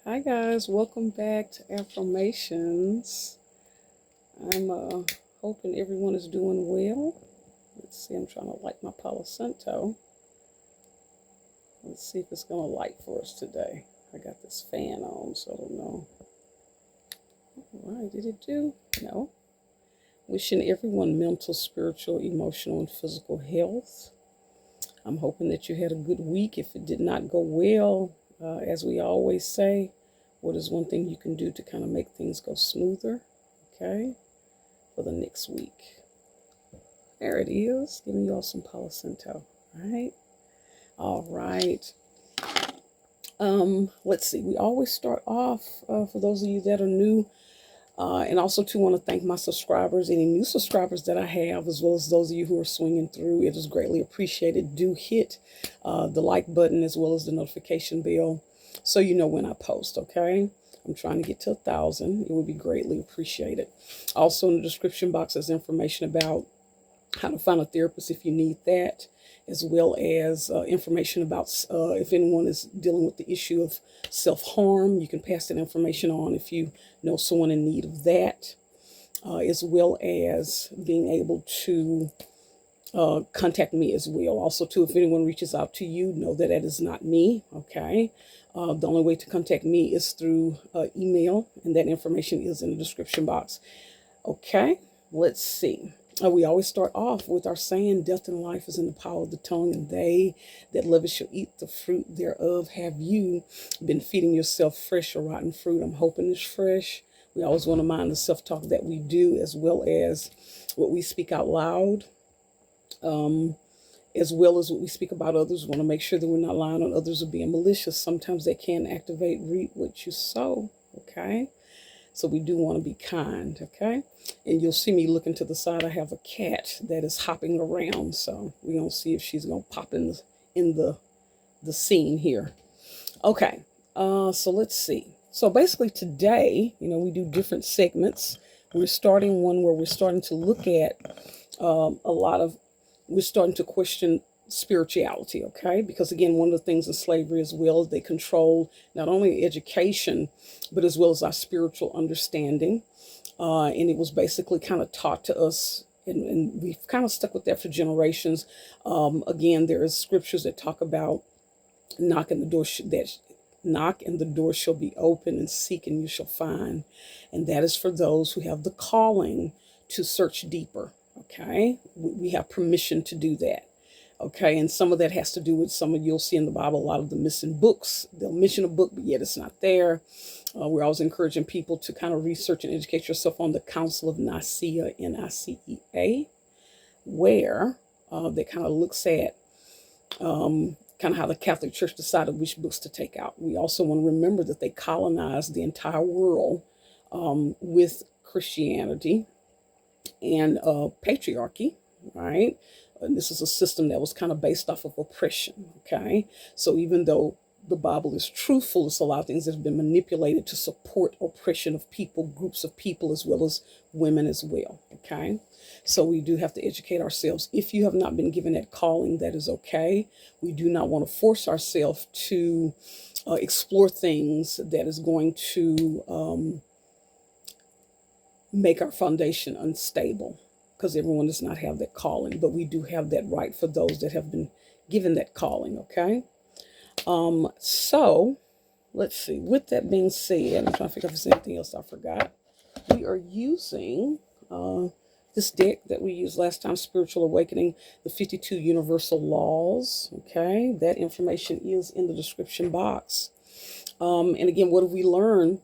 Hi guys, welcome back to Affirmations. I'm hoping everyone is doing well. Let's see, I'm trying to light my Palo Santo. Let's see if it's going to light for us today. I got this fan on, so I don't know. All right, did it do? No. Wishing everyone mental, spiritual, emotional, and physical health. I'm hoping that you had a good week. If it did not go well, as we always say, what is one thing you can do to kind of make things go smoother? Okay, for the next week. There it is, giving you all some Palo Santo. All right. Let's see. We always start off, for those of you that are new, and also to want to thank my subscribers, any new subscribers that I have, as well as those of you who are swinging through. It is greatly appreciated. Do hit the like button as well as the notification bell so you know when I post, okay? I'm trying to get to 1,000. It would be greatly appreciated. Also in the description box there's information about how to find a therapist if you need that, as well as information about if anyone is dealing with the issue of self-harm. You can pass that information on if you know someone in need of that, as well as being able to contact me as well. Also, too, if anyone reaches out to you, know that that is not me, okay? The only way to contact me is through email, and that information is in the description box. Okay, let's see. We always start off with our saying, death and life is in the power of the tongue, and they that love it shall eat the fruit thereof. Have you been feeding yourself fresh or rotten fruit? I'm hoping it's fresh. We always want to mind the self-talk that we do, as well as what we speak out loud, as well as what we speak about others. We want to make sure that we're not lying on others or being malicious. Sometimes they can activate, reap what you sow, okay? So we do want to be kind, okay? And you'll see me looking to the side. I have a cat that is hopping around, so we're going to see if she's going to pop in the scene here. Okay, so let's see. So basically today, we do different segments. We're starting one where we're starting to look at we're starting to question spirituality, okay? Because again, one of the things in slavery as well is they control not only education, but as well as our spiritual understanding. And it was basically kind of taught to us, and we've kind of stuck with that for generations. Again, there is scriptures that talk about knock and the door knock and the door shall be open, and seek and you shall find. And that is for those who have the calling to search deeper, okay? We have permission to do that. Okay, and some of that has to do with you'll see in the Bible, a lot of the missing books. They'll mention a book, but yet it's not there. We're always encouraging people to kind of research and educate yourself on the Council of Nicaea, Nicea, where that kind of looks at kind of how the Catholic Church decided which books to take out. We also want to remember that they colonized the entire world with Christianity and patriarchy, right? And this is a system that was kind of based off of oppression, okay? So even though the Bible is truthful, it's a lot of things that have been manipulated to support oppression of people, groups of people, as well as women as well, okay? So we do have to educate ourselves. If you have not been given that calling, that is okay. We do not want to force ourselves to explore things that is going to make our foundation unstable, because everyone does not have that calling, but we do have that right for those that have been given that calling, okay? So let's see. With that being said, I'm trying to figure out if there's anything else I forgot. We are using this deck that we used last time, Spiritual Awakening, the 52 Universal Laws, okay? That information is in the description box. And again, what have we learned?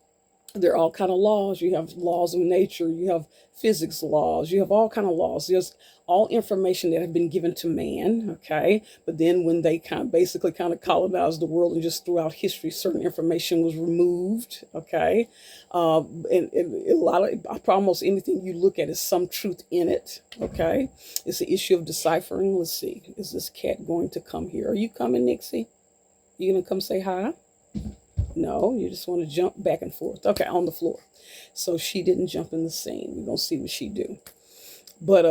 There are all kind of laws. You have laws of nature, you have physics laws, you have all kind of laws. There's all information that have been given to man, okay? But then when they basically colonized the world and just throughout history, certain information was removed, okay? And a lot of, almost anything you look at is some truth in it, okay? It's the issue of deciphering. Let's see, is this cat going to come here? Are you coming, Nixie? You gonna come say hi? No, you just want to jump back and forth. Okay, on the floor. So she didn't jump in the scene. We're going to see what she do. But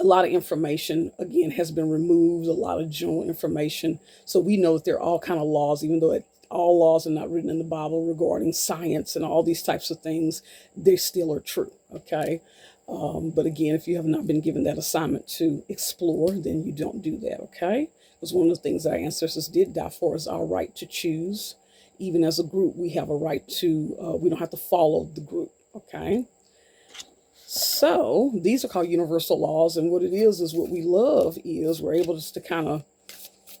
A lot of information, again, has been removed, a lot of general information. So we know that there are all kind of laws, even though all laws are not written in the Bible regarding science and all these types of things, they still are true, okay? But again, if you have not been given that assignment to explore, then you don't do that, okay? Because one of the things our ancestors did die for is our right to choose. Even as a group, we have a right to, we don't have to follow the group, okay? So these are called universal laws. And what it is what we love is we're able just to kind of,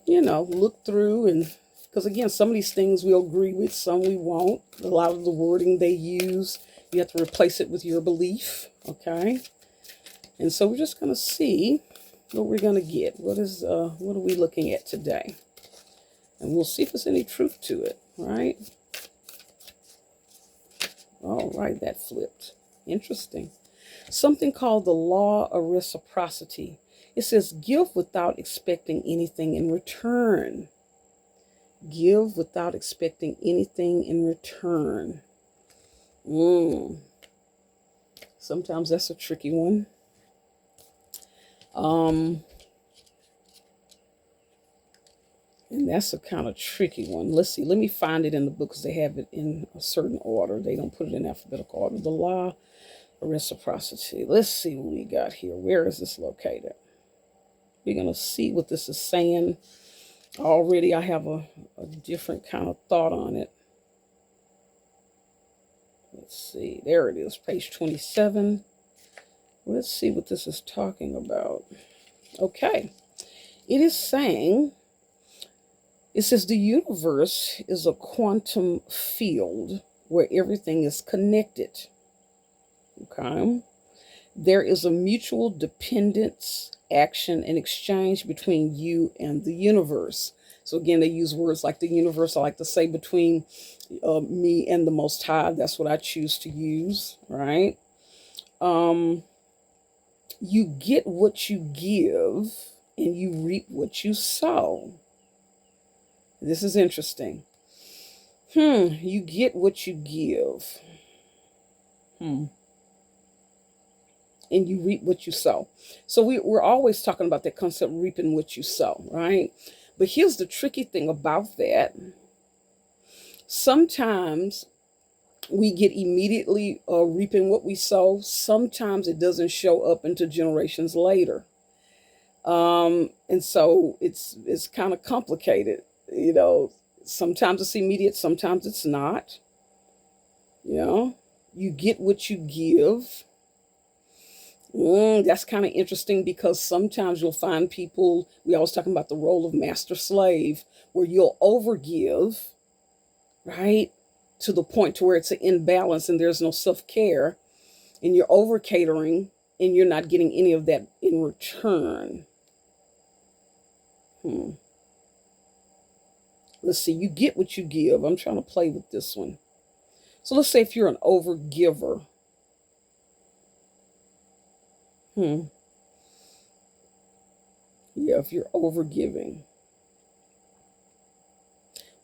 look through. And because again, some of these things we'll agree with, some we won't. A lot of the wording they use, you have to replace it with your belief. Okay. And so we're just going to see what we're going to get. What are we looking at today? And we'll see if there's any truth to it. Right. All right. That flipped. Interesting. Something called the law of reciprocity. It says, give without expecting anything in return. Give without expecting anything in return. Sometimes that's a tricky one. And that's a kind of tricky one. Let's see. Let me find it in the book because they have it in a certain order. They don't put it in alphabetical order. The law reciprocity. Let's see what we got here. Where is this located? We're going to see what this is saying. Already I have a different kind of thought on it. Let's see. There it is. Page 27. Let's see what this is talking about. Okay. It is saying, it says the universe is a quantum field where everything is connected. Okay. There is a mutual dependence, action, and exchange between you and the universe. So again, they use words like the universe. I like to say between me and the Most High. That's what I choose to use, right? You get what you give and you reap what you sow. This is interesting. You get what you give. And you reap what you sow. So we're always talking about that concept, reaping what you sow, right? But here's the tricky thing about that. Sometimes we get immediately reaping what we sow. Sometimes it doesn't show up until generations later. And so it's kind of complicated. Sometimes it's immediate, sometimes it's not. You get what you give. That's kind of interesting because sometimes you'll find people, we always talking about the role of master slave, where you'll overgive, right, to the point to where it's an imbalance and there's no self-care, and you're over catering and you're not getting any of that in return. Let's see, you get what you give. I'm trying to play with this one. So let's say if you're an overgiver. Yeah, if you're overgiving.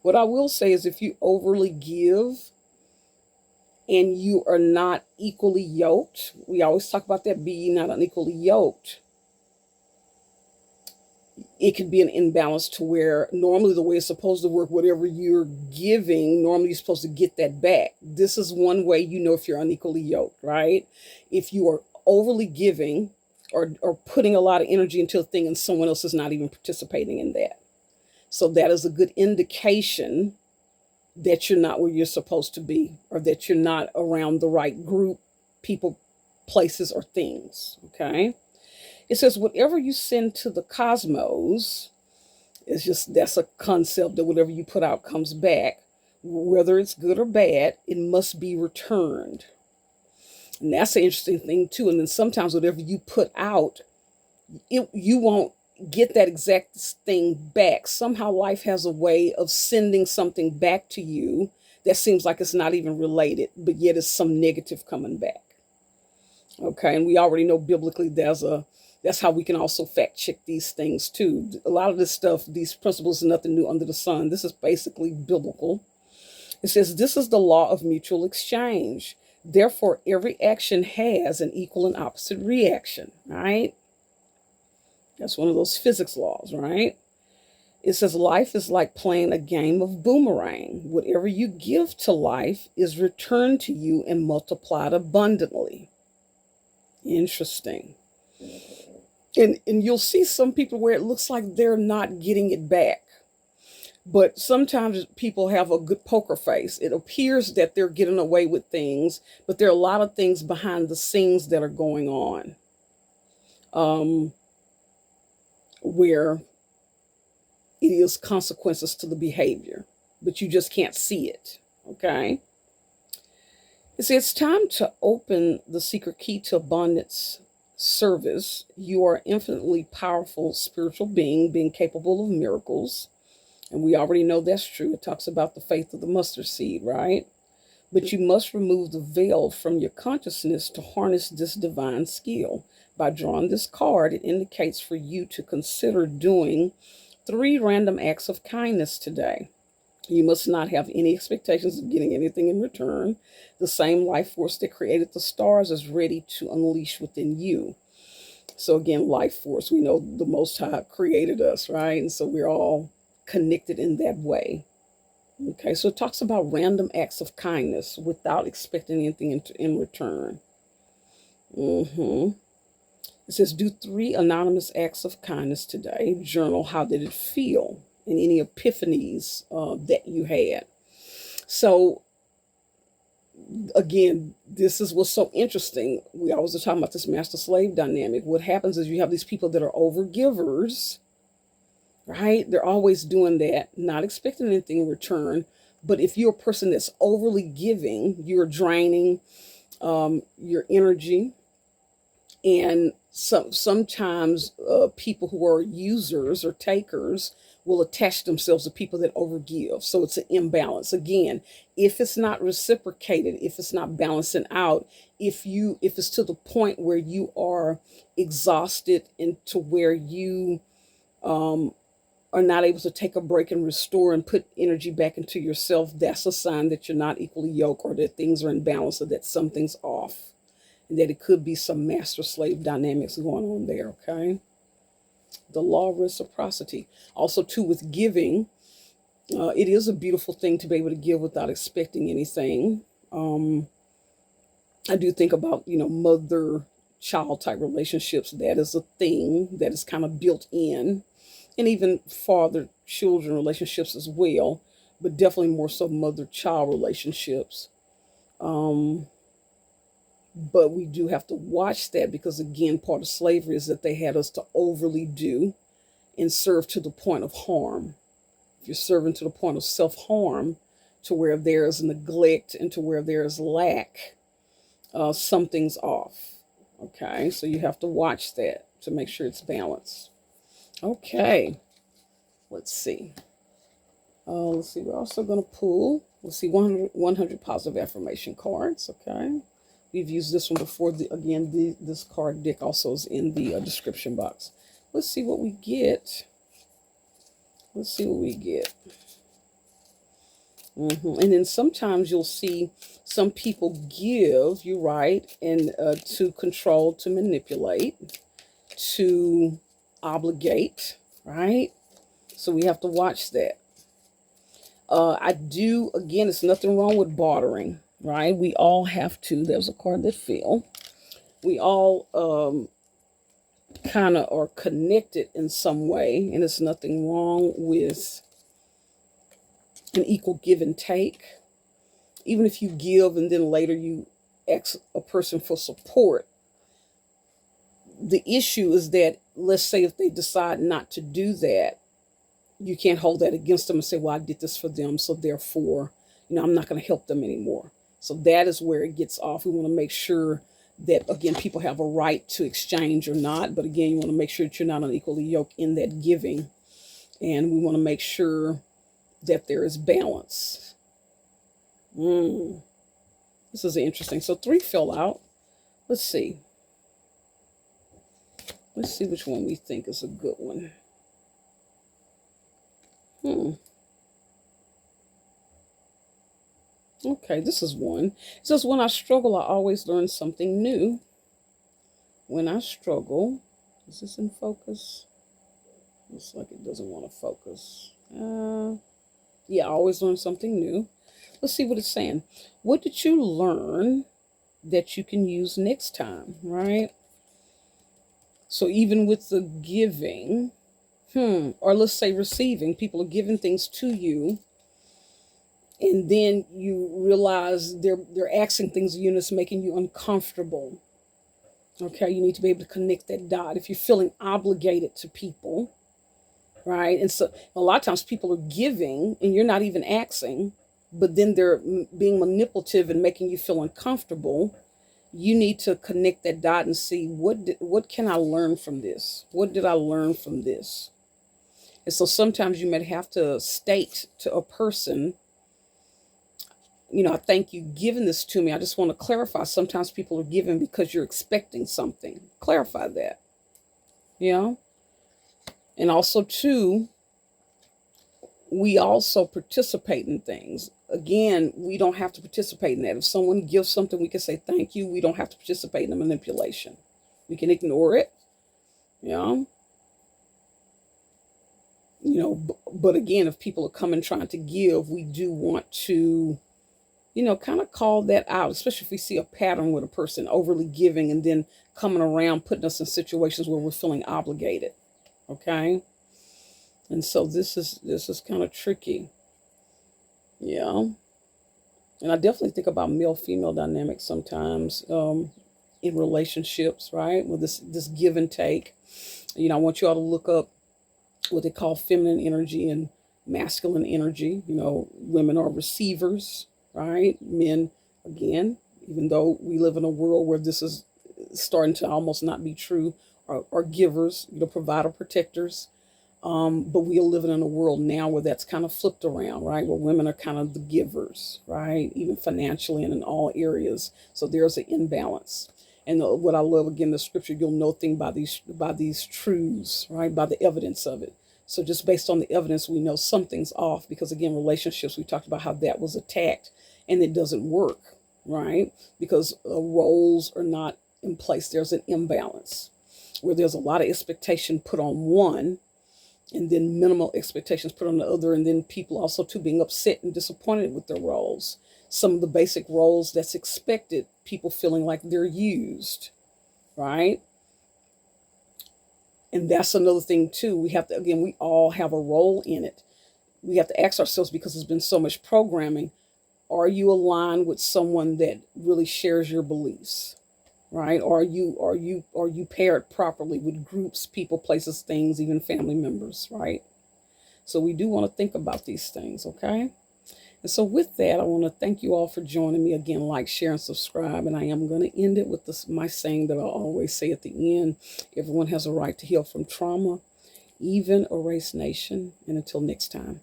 What I will say is if you overly give and you are not equally yoked, we always talk about that, be ye not unequally yoked. It could be an imbalance to where normally the way it's supposed to work, whatever you're giving, normally you're supposed to get that back. This is one way you know if you're unequally yoked, right? If you are overly giving or putting a lot of energy into a thing and someone else is not even participating in that. So that is a good indication that you're not where you're supposed to be, or that you're not around the right group, people, places, or things. Okay. It says, whatever you send to the cosmos, that's a concept that whatever you put out comes back. Whether it's good or bad, it must be returned. And that's an interesting thing too. And then sometimes whatever you put out, you won't get that exact thing back. Somehow life has a way of sending something back to you that seems like it's not even related, but yet it's some negative coming back. Okay, and we already know biblically that's how we can also fact check these things too. A lot of this stuff, these principles, are nothing new under the sun. This is basically biblical. It says, this is the law of mutual exchange. Therefore, every action has an equal and opposite reaction, right? That's one of those physics laws, right? It says life is like playing a game of boomerang. Whatever you give to life is returned to you and multiplied abundantly. Interesting. And you'll see some people where it looks like they're not getting it back. But sometimes people have a good poker face. It appears that they're getting away with things, but there are a lot of things behind the scenes that are going on, where it is consequences to the behavior, but you just can't see it. Okay. It's time to open the secret key to abundance service. You are infinitely powerful spiritual being capable of miracles. And we already know that's true. It talks about the faith of the mustard seed, right? But you must remove the veil from your consciousness to harness this divine skill. By drawing this card, it indicates for you to consider doing 3 random acts of kindness today. You must not have any expectations of getting anything in return. The same life force that created the stars is ready to unleash within you. So again, life force, we know the Most High created us, right? And so we're all connected in that way. Okay, so it talks about random acts of kindness without expecting anything in return. It says, do 3 anonymous acts of kindness today. Journal how did it feel and any epiphanies that you had. So again, this is what's so interesting. We always are talking about this master-slave dynamic. What happens is you have these people that are overgivers, right? They're always doing that, not expecting anything in return. But if you're a person that's overly giving, you're draining your energy. And sometimes people who are users or takers will attach themselves to people that overgive. So it's an imbalance. Again, if it's not reciprocated, if it's not balancing out, if it's to the point where you are exhausted and to where you are not able to take a break and restore and put energy back into yourself, that's a sign that you're not equally yoked, or that things are in balance, or that something's off, and that it could be some master-slave dynamics going on there, okay? The law of reciprocity. Also, too, with giving, it is a beautiful thing to be able to give without expecting anything. I do think about, mother-child type relationships. That is a thing that is kind of built in. And even father-children relationships as well, but definitely more so mother-child relationships. But we do have to watch that, because, again, part of slavery is that they had us to overly do and serve to the point of harm. If you're serving to the point of self-harm, to where there is neglect and to where there is lack, something's off. Okay, so you have to watch that to make sure it's balanced. Okay, let's see. We're also going to pull, 100 positive affirmation cards, okay? We've used this one before. This card deck also is in the description box. Let's see what we get. And then sometimes you'll see some people give, you're right, and to control, to manipulate, to obligate, right? So we have to watch that. It's nothing wrong with bartering, right? We all have to. There's a card that fell. We all kind of are connected in some way, and it's nothing wrong with an equal give and take. Even if you give and then later you ask a person for support, the issue is that, let's say if they decide not to do that, you can't hold that against them and say, well, I did this for them, so therefore, I'm not going to help them anymore. So that is where it gets off. We want to make sure that, again, people have a right to exchange or not. But again, you want to make sure that you're not unequally yoked in that giving. And we want to make sure that there is balance. This is interesting. So 3 fell out. Let's see. Let's see which one we think is a good one. Okay, this is one. It says, when I struggle, I always learn something new. When I struggle, is this in focus? Looks like it doesn't want to focus. Yeah, I always learn something new. Let's see what it's saying. What did you learn that you can use next time, right? So even with the giving, or let's say receiving, people are giving things to you, and then you realize they're asking things of you and it's making you uncomfortable. Okay, you need to be able to connect that dot. If you're feeling obligated to people, right? And so a lot of times people are giving and you're not even asking, but then they're being manipulative and making you feel uncomfortable. You need to connect that dot and see what can I learn from this? What did I learn from this? And so sometimes you might have to state to a person, I thank you giving this to me. I just want to clarify. Sometimes people are giving because you're expecting something. Clarify that. Yeah. And also too, we also participate in things. Again, we don't have to participate in that. If someone gives something, we can say thank you. We don't have to participate in the manipulation. We can ignore it. Yeah. But again, if people are coming trying to give, we do want to, kind of call that out, especially if we see a pattern with a person overly giving and then coming around, putting us in situations where we're feeling obligated. Okay. And so this is kind of tricky. Yeah. And I definitely think about male-female dynamics sometimes in relationships, right? With this give and take. I want you all to look up what they call feminine energy and masculine energy. Women are receivers, right? Men, again, even though we live in a world where this is starting to almost not be true, are givers, provider protectors. But we are living in a world now where that's kind of flipped around, right? Where women are kind of the givers, right? Even financially and in all areas. So there's an imbalance. And what I love, again, the scripture, you'll know things by these truths, right? By the evidence of it. So just based on the evidence, we know something's off because, again, relationships, we talked about how that was attacked and it doesn't work, right? Because roles are not in place. There's an imbalance where there's a lot of expectation put on one and then minimal expectations put on the other, and then people also too being upset and disappointed with their roles. Some of the basic roles that's expected, people feeling like they're used, right? And that's another thing too. We have to, again, we all have a role in it. We have to ask ourselves, because there's been so much programming, are you aligned with someone that really shares your beliefs? Right? Are you paired properly with groups, people, places, things, even family members, right? So we do want to think about these things, okay? And so with that, I want to thank you all for joining me again. Like, share, and subscribe. And I am going to end it with my saying that I always say at the end: everyone has a right to heal from trauma, even a race, nation. And until next time.